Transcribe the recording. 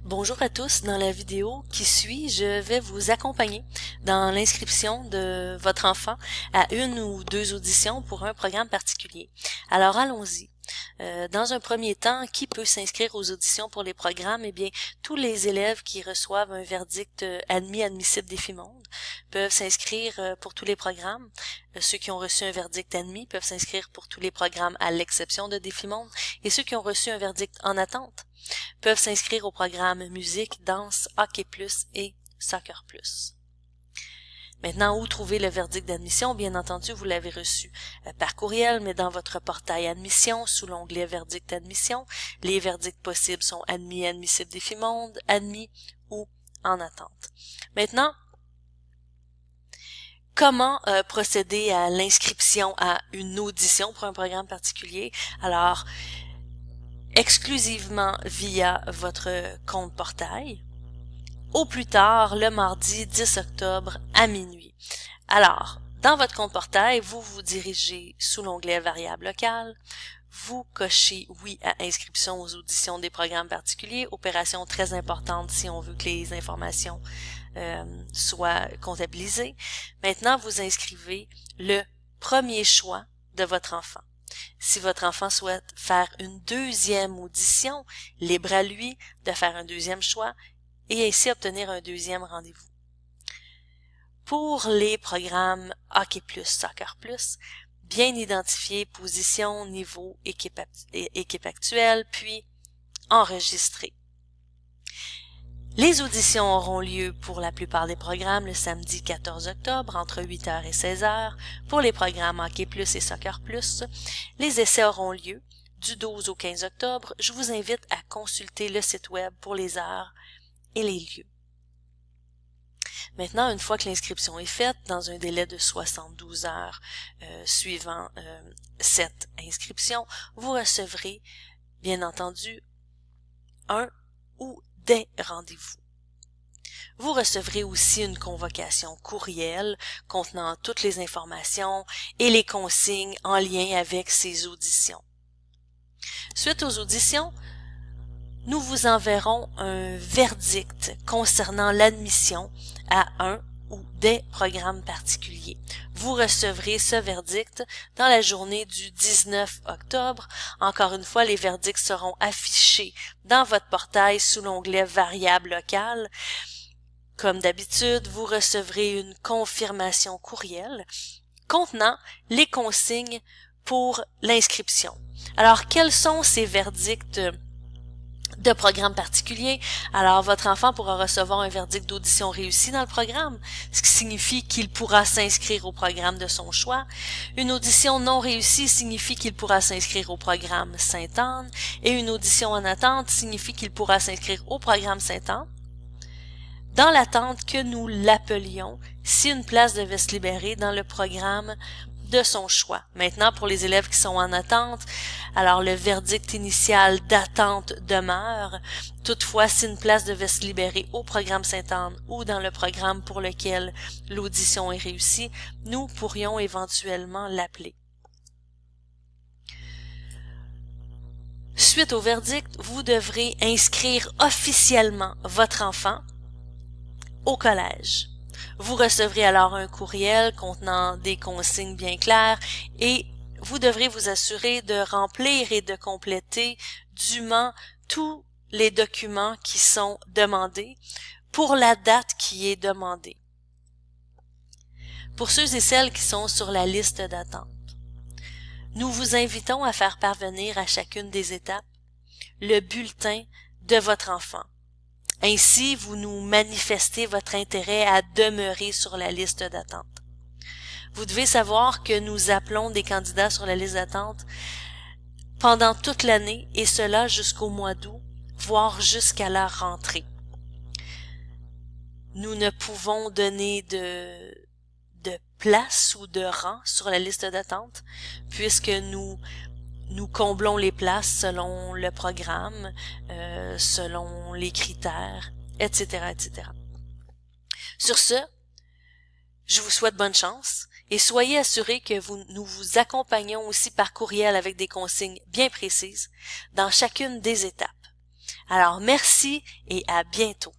Bonjour à tous, dans la vidéo qui suit, je vais vous accompagner dans l'inscription de votre enfant à une ou deux auditions pour un programme particulier. Alors allons-y. Dans un premier temps, qui peut s'inscrire aux auditions pour les programmes? Eh bien, tous les élèves qui reçoivent un verdict admissible Défi-Monde peuvent s'inscrire pour tous les programmes. Ceux qui ont reçu un verdict admis peuvent s'inscrire pour tous les programmes à l'exception de Défi-Monde. Et ceux qui ont reçu un verdict en attente peuvent s'inscrire au programme musique, danse, hockey plus et soccer plus. Maintenant, où trouver le verdict d'admission? Bien entendu, vous l'avez reçu par courriel, mais dans votre portail admission, sous l'onglet verdict admission, les verdicts possibles sont admis, admissible Défi-Monde, admis ou en attente. Maintenant, comment procéder à l'inscription à une audition pour un programme particulier? Alors, exclusivement via votre compte portail, au plus tard le mardi 10 octobre à minuit. Alors, dans votre compte portail, vous vous dirigez sous l'onglet variable locale, vous cochez oui à inscription aux auditions des programmes particuliers, opération très importante si on veut que les informations soient comptabilisées. Maintenant, vous inscrivez le premier choix de votre enfant. Si votre enfant souhaite faire une deuxième audition, libre à lui de faire un deuxième choix et ainsi obtenir un deuxième rendez-vous. Pour les programmes Hockey Plus, Soccer Plus, bien identifier position, niveau, équipe actuelle, puis enregistrer. Les auditions auront lieu pour la plupart des programmes le samedi 14 octobre entre 8h et 16h. Pour les programmes Hockey Plus et Soccer Plus, les essais auront lieu du 12 au 15 octobre. Je vous invite à consulter le site web pour les heures et les lieux. Maintenant, une fois que l'inscription est faite, dans un délai de 72 heures suivant cette inscription, vous recevrez, bien entendu, un ou des rendez-vous. Vous recevrez aussi une convocation courriel contenant toutes les informations et les consignes en lien avec ces auditions. Suite aux auditions, nous vous enverrons un verdict concernant l'admission à un ou des programmes particuliers. Vous recevrez ce verdict dans la journée du 19 octobre. Encore une fois, les verdicts seront affichés dans votre portail sous l'onglet variable locale. Comme d'habitude, vous recevrez une confirmation courriel contenant les consignes pour l'inscription. Alors, quels sont ces verdicts de programme particulier? Alors, votre enfant pourra recevoir un verdict d'audition réussi dans le programme, ce qui signifie qu'il pourra s'inscrire au programme de son choix. Une audition non réussie signifie qu'il pourra s'inscrire au programme Sainte-Anne, et une audition en attente signifie qu'il pourra s'inscrire au programme Sainte-Anne. Dans l'attente que nous l'appelions, si une place devait se libérer dans le programme de son choix. Maintenant, pour les élèves qui sont en attente, alors le verdict initial d'attente demeure. Toutefois, si une place devait se libérer au programme Sainte-Anne ou dans le programme pour lequel l'audition est réussie, nous pourrions éventuellement l'appeler. Suite au verdict, vous devrez inscrire officiellement votre enfant au collège. Vous recevrez alors un courriel contenant des consignes bien claires et vous devrez vous assurer de remplir et de compléter dûment tous les documents qui sont demandés pour la date qui est demandée. Pour ceux et celles qui sont sur la liste d'attente, nous vous invitons à faire parvenir à chacune des étapes le bulletin de votre enfant. Ainsi, vous nous manifestez votre intérêt à demeurer sur la liste d'attente. Vous devez savoir que nous appelons des candidats sur la liste d'attente pendant toute l'année et cela jusqu'au mois d'août, voire jusqu'à la rentrée. Nous ne pouvons donner de place ou de rang sur la liste d'attente puisque nous comblons les places selon le programme, selon les critères, etc., etc. Sur ce, je vous souhaite bonne chance et soyez assurés que nous vous accompagnons aussi par courriel avec des consignes bien précises dans chacune des étapes. Alors merci et à bientôt.